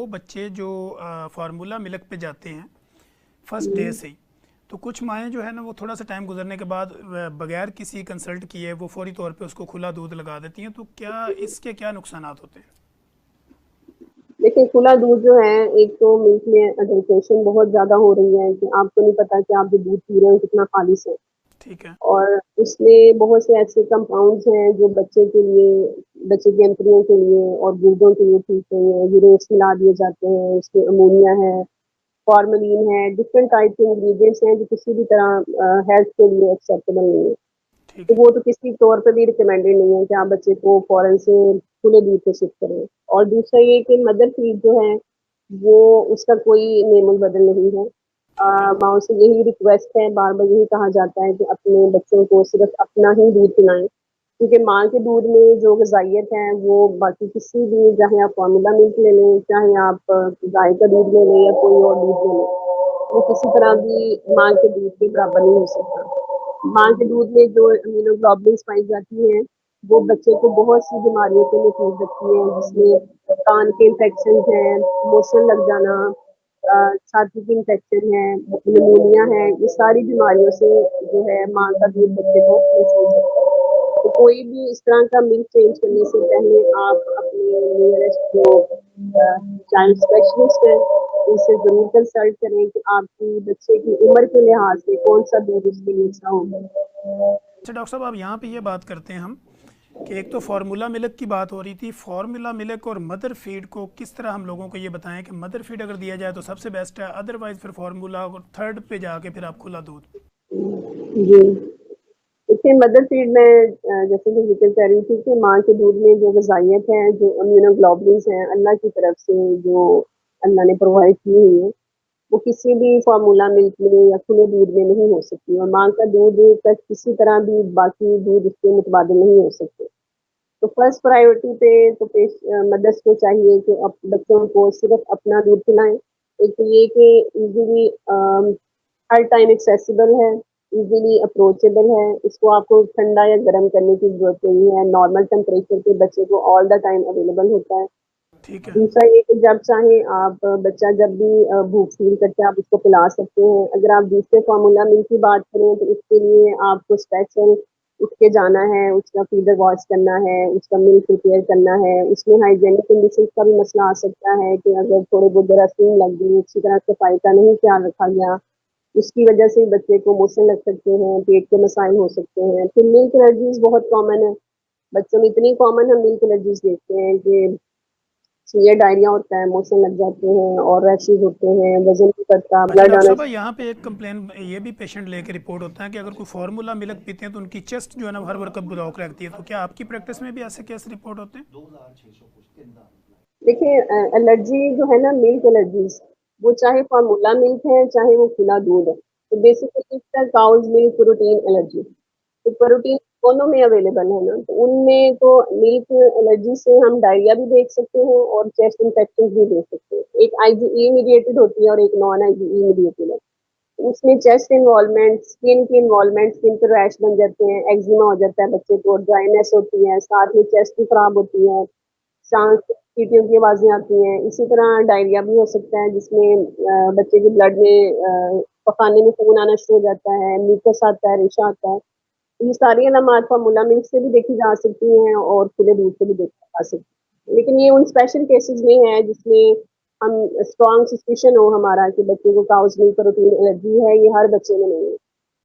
वो बच्चे जो फार्मूला मिल्क पे जाते हैं फर्स्ट डे हम्म। से ही, तो कुछ माएँ जो है ना वो थोड़ा सा टाइम गुजरने के बाद बगैर किसी कंसल्ट किए वो फौरी तौर पे उसको खुला दूध लगा देती हैं, तो क्या इसके क्या नुकसानात होते हैं? देखिए, खुला दूध जो है, एक तो मिल्क में अडल्ट्रेशन बहुत ज़्यादा हो रही है कि आपको नहीं पता कि आप जो दूध पी रहे हो कितना ख़ालिस है। ठीक है। और उसमें बहुत से ऐसे कंपाउंड्स हैं जो बच्चे के लिए, बच्चे के एम्ब्रियो के लिए और गुर्दों के लिए ठीक नहीं है। यूरेट्स मिला दिए जाते हैं, उसमें अमोनिया है, फॉर्मेलिन है, डिफरेंट टाइप के इंग्रेडिएंट्स हैं जो किसी भी तरह हेल्थ के लिए एक्सेप्टेबल नहीं है। ठीक तो है। वो तो किसी तौर पे भी रिकमेंडेड नहीं है कि आप बच्चे को फ़ौरन से खुले दूध पे शिफ्ट करें। और दूसरा ये कि मदर फीड जो है, वो उसका कोई नेमल-बदल नहीं है। ठीक है। माँओं से यही रिक्वेस्ट है, बार-बार यही कहा जाता है कि अपने बच्चों को सिर्फ़ अपना ही दूध पिलाएँ, क्योंकि माँ के दूध में जो ग़िज़ाइयत है, वो बाकी किसी भी, चाहे आप फ़ॉर्मूला मिल्क ले लें, चाहे आप गाय का दूध ले लें या कोई और दूध ले लें, वो किसी तरह भी माँ के दूध के बराबर नहीं हो सकता। माँ के दूध में जो इम्यूनोग्लोबुलिन्स पाई जाती हैं, वो बच्चे को बहुत सी बीमारियों से महफूज़ रखती हैं, जिसमें कान के इन्फेक्शंस हैं, मोशन लग जाना, छाती की इन्फेक्शन है, निमोनिया है, ये सारी बीमारियों से जो है माँ का दूध बच्चे को महफूज़ रखता है। तो कोई भी इस तरह का मिल्क चेंज करने से पहले आप अपने नियरेस्ट जो चाइल्ड स्पेशलिस्ट हैं, उनसे ज़रूर कंसल्ट करें कि आपकी बच्चे की उम्र के लिहाज से कौन-सा दूध उसके लिए अच्छा होगा। अच्छा डॉक्टर साहब, आप यहाँ पे ये बात करते हैं हम कि एक तो फार्मूला मिल्क की बात हो रही थी, फार्मूला मिल्क और मदर फीड को किस तरह हम लोगों को ये बताएं कि मदर फीड अगर दिया जाए तो सबसे बेस्ट है, अदरवाइज फिर फार्मूला और थर्ड पे जाके फिर आप खुला दूध। जी। देखिए, मदर फीड में जैसे कि ज़िक्र कर रही थी कि माँ के दूध में जो ग़िज़ाइयत है, जो इम्यूनोग्लोबुलिन्स हैं, अल्लाह की तरफ से जो अल्लाह ने प्रोवाइड की हुई है, वो किसी भी फ़ॉर्मूला मिल्क में या खुले दूध में नहीं हो सकती, और माँ का दूध तक किसी तरह भी बाकी दूध उसके मुतबादिल नहीं हो सकते। तो फर्स्ट प्रायोरिटी पे तो मदर्स को चाहिए कि बच्चों को सिर्फ अपना दूध पिलाएं। एक तो ये कि इजीली हर टाइम एक्सेसिबल है, इजीली अप्रोचेबल है, इसको आपको ठंडा या गर्म करने की जरूरत नहीं है, नॉर्मल टेम्परेचर पे बच्चे को ऑल द टाइम अवेलेबल होता है। ठीक है। दूसरा ये कि जब चाहें आप, बच्चा जब भी भूख फील करते हैं, आप उसको पिला सकते हैं। अगर आप दूसरे फार्मूला मिल्क की बात करें तो उसके लिए आपको स्पेशल उठ के जाना है, उसका फीडर वॉश करना है, उसका मिल्क प्रिपेयर करना है। उसमें हाइजीनिक कंडीशंस का भी मसला आ सकता है कि अगर थोड़े बहुत जरासीम लग गई, अच्छी तरह सफाई का नहीं ख्याल रखा गया, उसकी वजह से बच्चे को मोशन लग सकते हैं, पेट के मसाइल हो सकते हैं। फिर मिल्क एलर्जीज़ बहुत कॉमन है, बच्चों में इतनी कॉमन हम मिल्क एलर्जीज़ देखते हैं कि ये डायरिया होता है, मोशन लग जाते हैं और रैशेज़ होते हैं, वज़न नहीं बढ़ता, अच्छा ब्लड डॉक्टर आना। साहब, यहाँ पे एक कंप्लेन ये भी पेशेंट लेके रिपोर्ट होता है कि अगर कोई फार्मूला मिल्क पीते हैं तो उनकी चेस्ट जो है ना हर वक्त ब्लॉक रहती है, तो क्या आपकी प्रैक्टिस में भी ऐसे केस रिपोर्ट होते हैं? देखिए, एलर्जी जो है ना, मिल्क एलर्जीज़, वो चाहे फ़ॉर्मूला मिल्क है, चाहे वो खुला दूध है। तो बेसिकली इसका काउज़ मिल्क प्रोटीन एलर्जी। तो प्रोटीन दोनों में अवेलेबल है ना, तो उनमें तो मिल्क एलर्जी से हम डायरिया भी देख सकते हैं और चेस्ट इन्फेक्शंस भी देख सकते हैं। एक आईजीई मीडिएटेड होती है और एक नॉन आईजीई मीडिएटेड है। उसमें चेस्ट इन्वॉल्वमेंट, स्किन की इन्वॉल्वमेंट, स्किन पे रैश बन जाते हैं, एक्जिमा हो जाता है बच्चे को, ड्राइनेस होती है, साथ में चेस्ट भी खराब होती है, सांस चींटियों की आवाज़ें आती हैं। इसी तरह डायरिया भी हो सकता है जिसमें बच्चे के ब्लड में पखाने में खून आना शुरू हो जाता है, म्यूकस आता है, रेशा आता है। ये सारी अलामात फॉर्मूला मिल्क से भी देखी जा सकती हैं और खुले दूध से भी देखी जा सकती हैं। लेकिन ये उन स्पेशल केसेस में है जिसमें हम स्ट्रॉन्ग सस्पिशन हो हमारा कि बच्चे को काउज़ मिल्क प्रोटीन एलर्जी है, ये हर बच्चे में नहीं है।